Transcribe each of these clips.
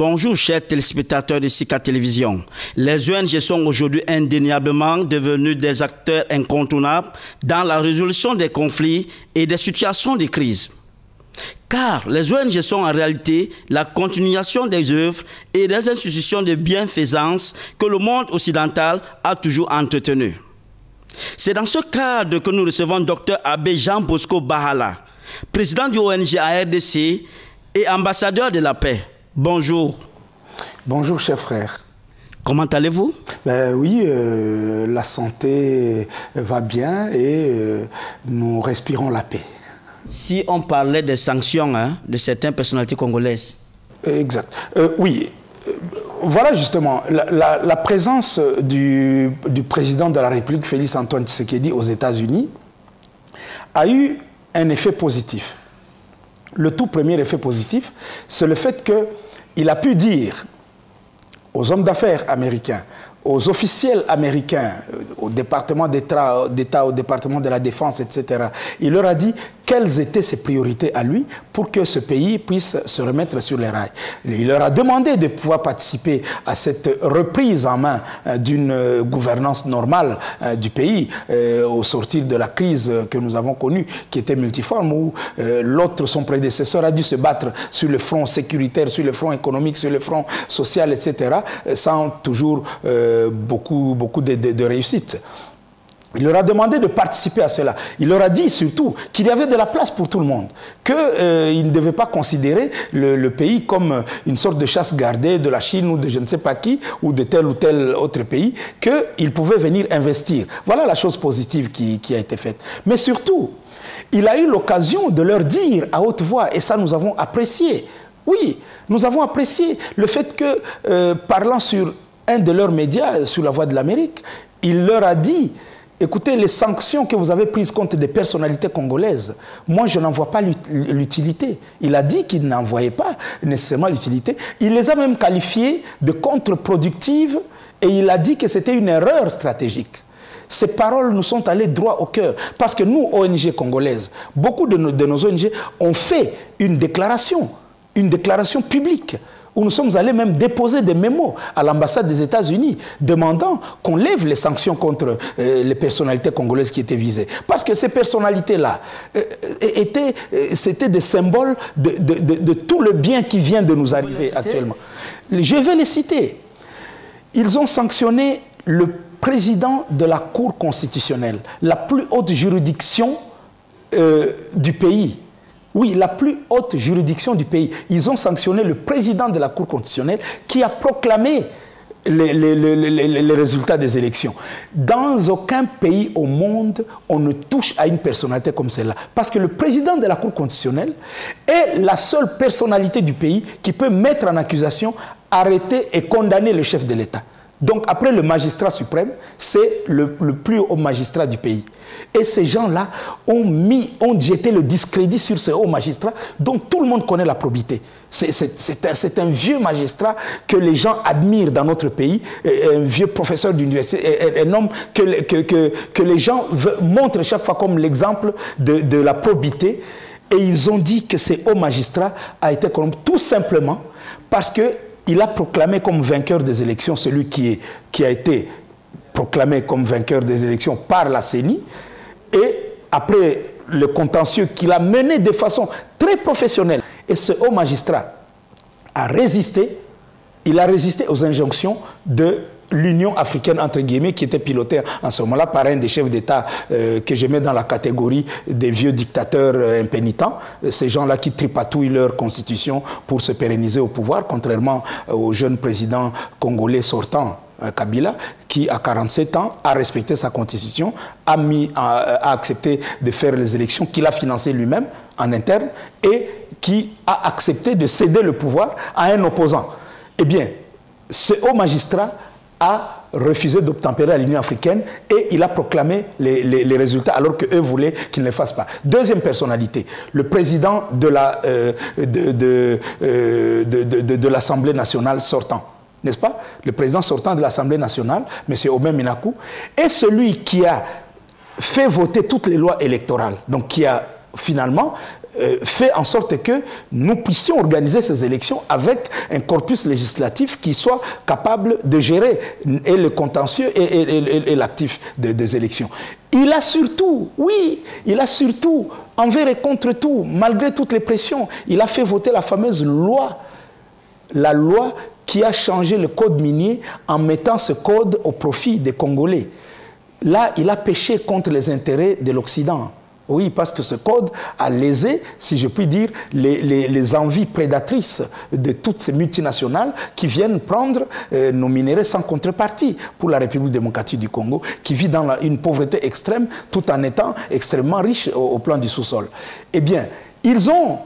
Bonjour chers téléspectateurs de Sika Télévision. Les ONG sont aujourd'hui indéniablement devenus des acteurs incontournables dans la résolution des conflits et des situations de crise. Car les ONG sont en réalité la continuation des œuvres et des institutions de bienfaisance que le monde occidental a toujours entretenues. C'est dans ce cadre que nous recevons Dr Abbé Jean Bosco Bahala, président du ONG ARDC et ambassadeur de la paix. Bonjour. Bonjour, cher frère. Comment allez-vous? Oui, la santé va bien et nous respirons la paix. Si on parlait des sanctions de certaines personnalités congolaises. Exact. Oui, voilà justement, la présence du président de la République, Félix Antoine Tshisekedi, aux États-Unis, a eu un effet positif. Le tout premier effet positif, c'est le fait qu'il a pu dire aux hommes d'affaires américains, aux officiels américains, au département d'État, au département de la Défense, etc. Il leur a dit quelles étaient ses priorités à lui pour que ce pays puisse se remettre sur les rails. Il leur a demandé de pouvoir participer à cette reprise en main d'une gouvernance normale du pays au sortir de la crise que nous avons connue, qui était multiforme, où l'autre, son prédécesseur, a dû se battre sur le front sécuritaire, sur le front économique, sur le front social, etc., sans toujours beaucoup de réussite. Il leur a demandé de participer à cela. Il leur a dit surtout qu'il y avait de la place pour tout le monde, qu'ils ne devaient pas considérer le pays comme une sorte de chasse gardée de la Chine ou de je ne sais pas qui, ou de tel ou tel autre pays, qu'ils pouvaient venir investir. Voilà la chose positive qui a été faite. Mais surtout, il a eu l'occasion de leur dire à haute voix, et ça nous avons apprécié. Oui, nous avons apprécié le fait que, parlant sur un de leurs médias, sur la Voix de l'Amérique, il leur a dit: écoutez, les sanctions que vous avez prises contre des personnalités congolaises, moi je n'en vois pas l'utilité. Il a dit qu'il n'en voyait pas nécessairement l'utilité. Il les a même qualifiées de contre-productives et il a dit que c'était une erreur stratégique. Ces paroles nous sont allées droit au cœur. Parce que nous, ONG congolaises, beaucoup de nos ONG ont fait une déclaration publique, où nous sommes allés même déposer des mémos à l'ambassade des États-Unis demandant qu'on lève les sanctions contre les personnalités congolaises qui étaient visées. Parce que ces personnalités-là c'était des symboles de tout le bien qui vient de nous arriver actuellement. Je vais les citer. Ils ont sanctionné le président de la Cour constitutionnelle, la plus haute juridiction du pays. Oui, la plus haute juridiction du pays. Ils ont sanctionné le président de la Cour constitutionnelle qui a proclamé les résultats des élections. Dans aucun pays au monde, on ne touche à une personnalité comme celle-là. Parce que le président de la Cour constitutionnelle est la seule personnalité du pays qui peut mettre en accusation, arrêter et condamner le chef de l'État. Donc après le magistrat suprême, c'est le plus haut magistrat du pays. Et ces gens-là ont jeté le discrédit sur ce haut magistrat dont tout le monde connaît la probité. C'est un vieux magistrat que les gens admirent dans notre pays, un vieux professeur d'université, un homme que les gens montrent chaque fois comme l'exemple de la probité. Et ils ont dit que ce haut magistrat a été corrompu tout simplement parce que il a proclamé comme vainqueur des élections celui qui a été proclamé comme vainqueur des élections par la CENI. Et après le contentieux qu'il a mené de façon très professionnelle. Et ce haut magistrat a résisté, il a résisté aux injonctions de l'Union africaine, entre guillemets, qui était pilotée en ce moment-là par un des chefs d'État que je mets dans la catégorie des vieux dictateurs impénitents, ces gens-là qui tripatouillent leur constitution pour se pérenniser au pouvoir, contrairement au jeune président congolais sortant, Kabila, qui à 47 ans a respecté sa constitution, a accepté de faire les élections qu'il a financées lui-même en interne et qui a accepté de céder le pouvoir à un opposant. Eh bien, ce haut magistrat a refusé d'obtempérer à l'Union africaine et il a proclamé les résultats alors qu'eux voulaient qu'il ne le fasse pas. Deuxième personnalité, le président de l'Assemblée nationale sortant, n'est-ce pas? Le président sortant de l'Assemblée nationale, M. Omer Minakou, est celui qui a fait voter toutes les lois électorales, donc qui a finalement fait en sorte que nous puissions organiser ces élections avec un corpus législatif qui soit capable de gérer et le contentieux et l'actif des élections. Il a surtout, oui, il a surtout, envers et contre tout, malgré toutes les pressions, il a fait voter la fameuse loi, la loi qui a changé le code minier en mettant ce code au profit des Congolais. Là, il a péché contre les intérêts de l'Occident. Oui, parce que ce code a lésé, si je puis dire, les envies prédatrices de toutes ces multinationales qui viennent prendre nos minéraux sans contrepartie pour la République démocratique du Congo, qui vit dans une pauvreté extrême tout en étant extrêmement riche au plan du sous-sol. Eh bien, ils ont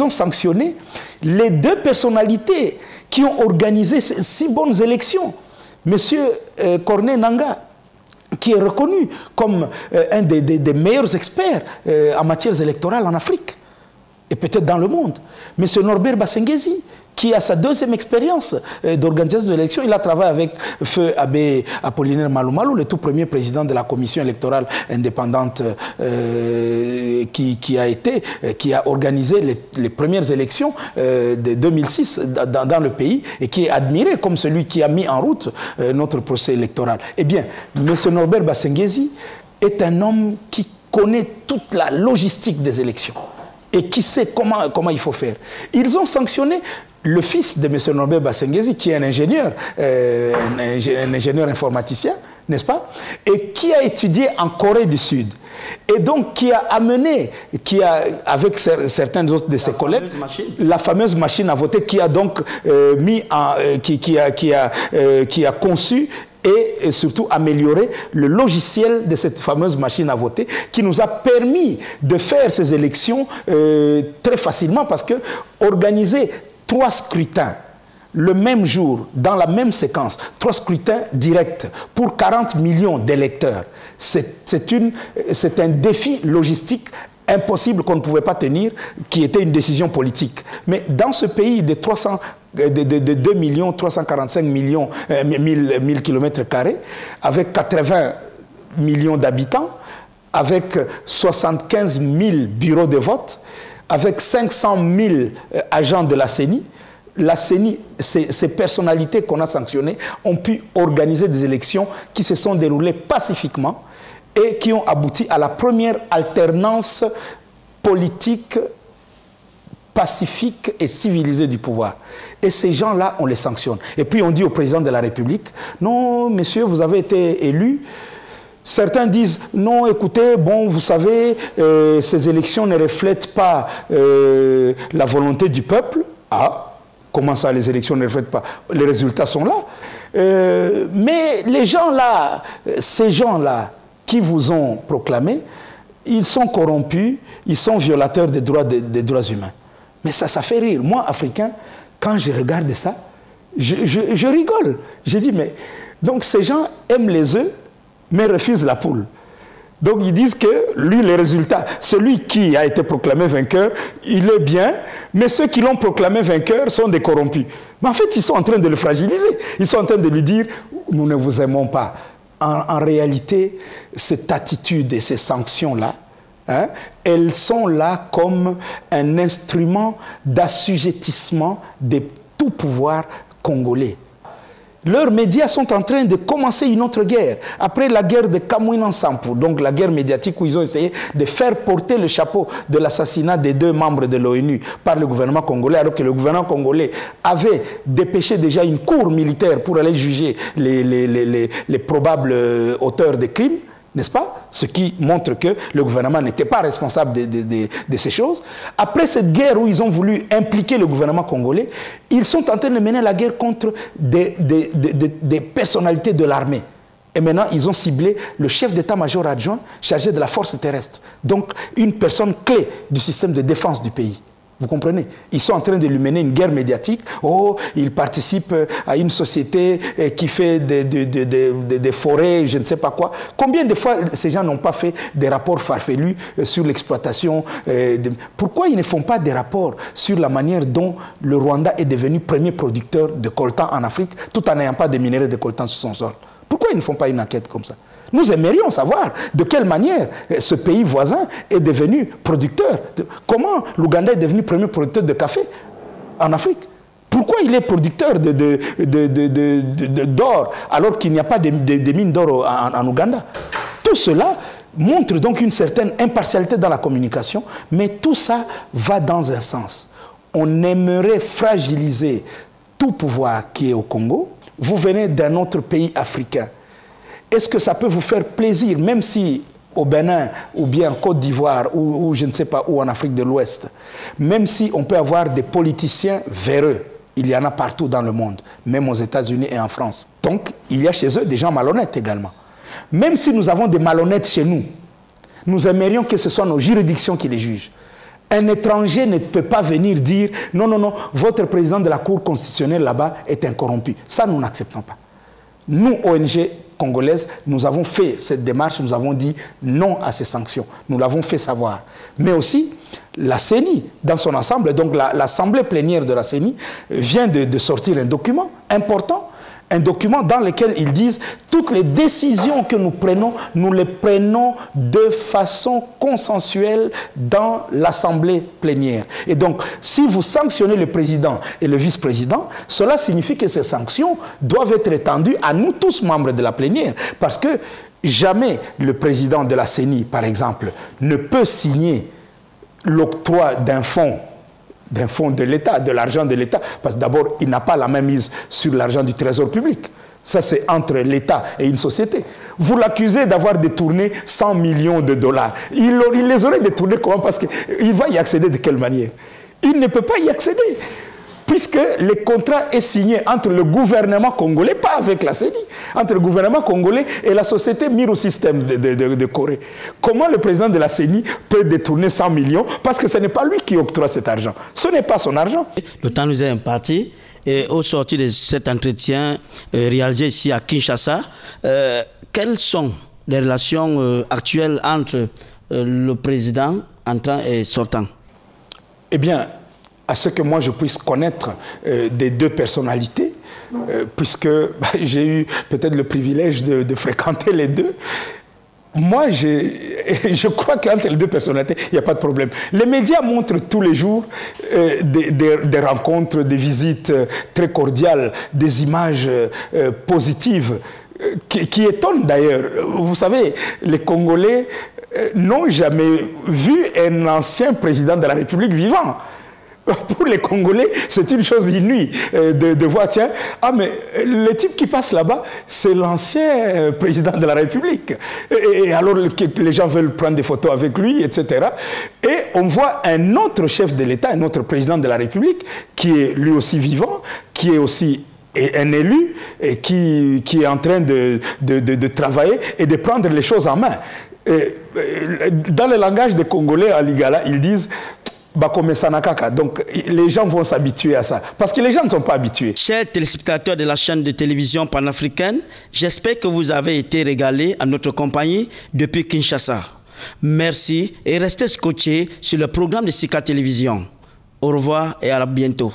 sanctionné les deux personnalités qui ont organisé ces si bonnes élections. Monsieur Corneille Nangaa, qui est reconnu comme un des meilleurs experts en matière électorale en Afrique, et peut-être dans le monde. M. Norbert Basengezi, qui a sa deuxième expérience d'organisation de l'élection, il a travaillé avec Feu Abbé Apollinaire Malou Malou, le tout premier président de la commission électorale indépendante qui a organisé les premières élections de 2006 dans le pays et qui est admiré comme celui qui a mis en route notre procès électoral. Eh bien, M. Norbert Basengezi est un homme qui connaît toute la logistique des élections et qui sait comment il faut faire. Ils ont sanctionné le fils de M. Norbert Basengezi, qui est un ingénieur informaticien, n'est-ce pas, et qui a étudié en Corée du Sud. Et donc, qui a amené, avec certains autres de ses collègues, la fameuse machine à voter, qui a donc qui a conçu et surtout améliorer le logiciel de cette fameuse machine à voter qui nous a permis de faire ces élections très facilement, parce que organiser 3 scrutins le même jour, dans la même séquence, 3 scrutins directs pour 40 millions d'électeurs, c'est un défi logistique impossible qu'on ne pouvait pas tenir, qui était une décision politique. Mais dans ce pays de 2 millions 345 millions 1000 km², avec 80 millions d'habitants, avec 75 000 bureaux de vote, avec 500 000 agents de la CENI, ces personnalités qu'on a sanctionnées ont pu organiser des élections qui se sont déroulées pacifiquement et qui ont abouti à la première alternance politique pacifique et civilisée du pouvoir. Et ces gens-là, on les sanctionne. Et puis on dit au président de la République, non, messieurs, vous avez été élus. Certains disent, non, écoutez, bon, vous savez, ces élections ne reflètent pas la volonté du peuple. Ah, comment ça, les élections ne reflètent pas? Les résultats sont là. Mais les gens-là, ces gens-là qui vous ont proclamé, ils sont corrompus, ils sont violateurs des droits humains. Mais ça fait rire. Moi, Africain, quand je regarde ça, je rigole. Je dis, mais donc ces gens aiment les œufs, mais refusent la poule. Donc ils disent que lui, les résultats, celui qui a été proclamé vainqueur, il est bien, mais ceux qui l'ont proclamé vainqueur sont des corrompus. Mais en fait, ils sont en train de le fragiliser. Ils sont en train de lui dire, nous ne vous aimons pas. En réalité, cette attitude et ces sanctions-là, hein, elles sont là comme un instrument d'assujettissement de tout pouvoir congolais. Leurs médias sont en train de commencer une autre guerre. Après la guerre de Kamwina-Nsapu, donc la guerre médiatique où ils ont essayé de faire porter le chapeau de l'assassinat des 2 membres de l'ONU par le gouvernement congolais, alors que le gouvernement congolais avait dépêché déjà une cour militaire pour aller juger les probables auteurs des crimes, n'est-ce pas? Ce qui montre que le gouvernement n'était pas responsable de ces choses. Après cette guerre où ils ont voulu impliquer le gouvernement congolais, ils sont en train de mener la guerre contre des personnalités de l'armée. Et maintenant, ils ont ciblé le chef d'état-major adjoint chargé de la force terrestre. Donc, une personne clé du système de défense du pays. Vous comprenez? Ils sont en train de lui mener une guerre médiatique. Oh, il participe à une société qui fait des forêts, je ne sais pas quoi. Combien de fois ces gens n'ont pas fait des rapports farfelus sur l'exploitation? Pourquoi ils ne font pas des rapports sur la manière dont le Rwanda est devenu premier producteur de coltan en Afrique, tout en n'ayant pas de minerais de coltan sur son sol? Pourquoi ils ne font pas une enquête comme ça? Nous aimerions savoir de quelle manière ce pays voisin est devenu producteur. Comment l'Ouganda est devenu premier producteur de café en Afrique? Pourquoi il est producteur d'or alors qu'il n'y a pas de mines d'or en Ouganda? Tout cela montre donc une certaine impartialité dans la communication, mais tout ça va dans un sens. On aimerait fragiliser tout pouvoir qui est au Congo. Vous venez d'un autre pays africain. Est-ce que ça peut vous faire plaisir, même si au Bénin ou bien en Côte d'Ivoire ou je ne sais pas où en Afrique de l'Ouest, même si on peut avoir des politiciens véreux, il y en a partout dans le monde, même aux États-Unis et en France. Donc, il y a chez eux des gens malhonnêtes également. Même si nous avons des malhonnêtes chez nous, nous aimerions que ce soit nos juridictions qui les jugent. Un étranger ne peut pas venir dire « Non, non, non, votre président de la Cour constitutionnelle là-bas est incorrompu ». Ça, nous n'acceptons pas. Nous, ONG congolaise, nous avons fait cette démarche, nous avons dit non à ces sanctions. Nous l'avons fait savoir. Mais aussi, la CENI, dans son ensemble, donc l'Assemblée plénière de la CENI, vient de sortir un document important, un document dans lequel ils disent toutes les décisions que nous les prenons de façon consensuelle dans l'Assemblée plénière. Et donc, si vous sanctionnez le président et le vice-président, cela signifie que ces sanctions doivent être étendues à nous tous membres de la plénière. Parce que jamais le président de la CENI, par exemple, ne peut signer l'octroi d'un fonds de l'État, de l'argent de l'État, parce que d'abord, il n'a pas la même mise sur l'argent du trésor public. Ça, c'est entre l'État et une société. Vous l'accusez d'avoir détourné 100 millions de dollars. Il les aurait détournés comment? Parce qu'il va y accéder de quelle manière? Il ne peut pas y accéder, puisque le contrat est signé entre le gouvernement congolais, pas avec la CENI, entre le gouvernement congolais et la société Mirosystem de Corée. Comment le président de la CENI peut détourner 100 millions? Parce que ce n'est pas lui qui octroie cet argent. Ce n'est pas son argent. Le temps nous est imparti. Et au sortir de cet entretien réalisé ici à Kinshasa, quelles sont les relations actuelles entre le président entrant et sortant? Eh bien, à ce que moi je puisse connaître des deux personnalités, puisque j'ai eu peut-être le privilège de fréquenter les deux. Moi, je crois qu'entre les deux personnalités, il n'y a pas de problème. Les médias montrent tous les jours des rencontres, des visites très cordiales, des images positives qui étonnent d'ailleurs. Vous savez, les Congolais n'ont jamais vu un ancien président de la République vivant. Pour les Congolais, c'est une chose inouïe de voir, tiens, ah mais le type qui passe là-bas, c'est l'ancien président de la République. Et alors les gens veulent prendre des photos avec lui, etc. Et on voit un autre chef de l'État, un autre président de la République, qui est lui aussi vivant, qui est aussi un élu, et qui est en train de travailler et de prendre les choses en main. Et dans le langage des Congolais à Lingala, ils disent donc les gens vont s'habituer à ça, parce que les gens ne sont pas habitués. Chers téléspectateurs de la chaîne de télévision panafricaine, j'espère que vous avez été régalés à notre compagnie depuis Kinshasa. Merci et restez scotchés sur le programme de Sika Télévision. Au revoir et à bientôt.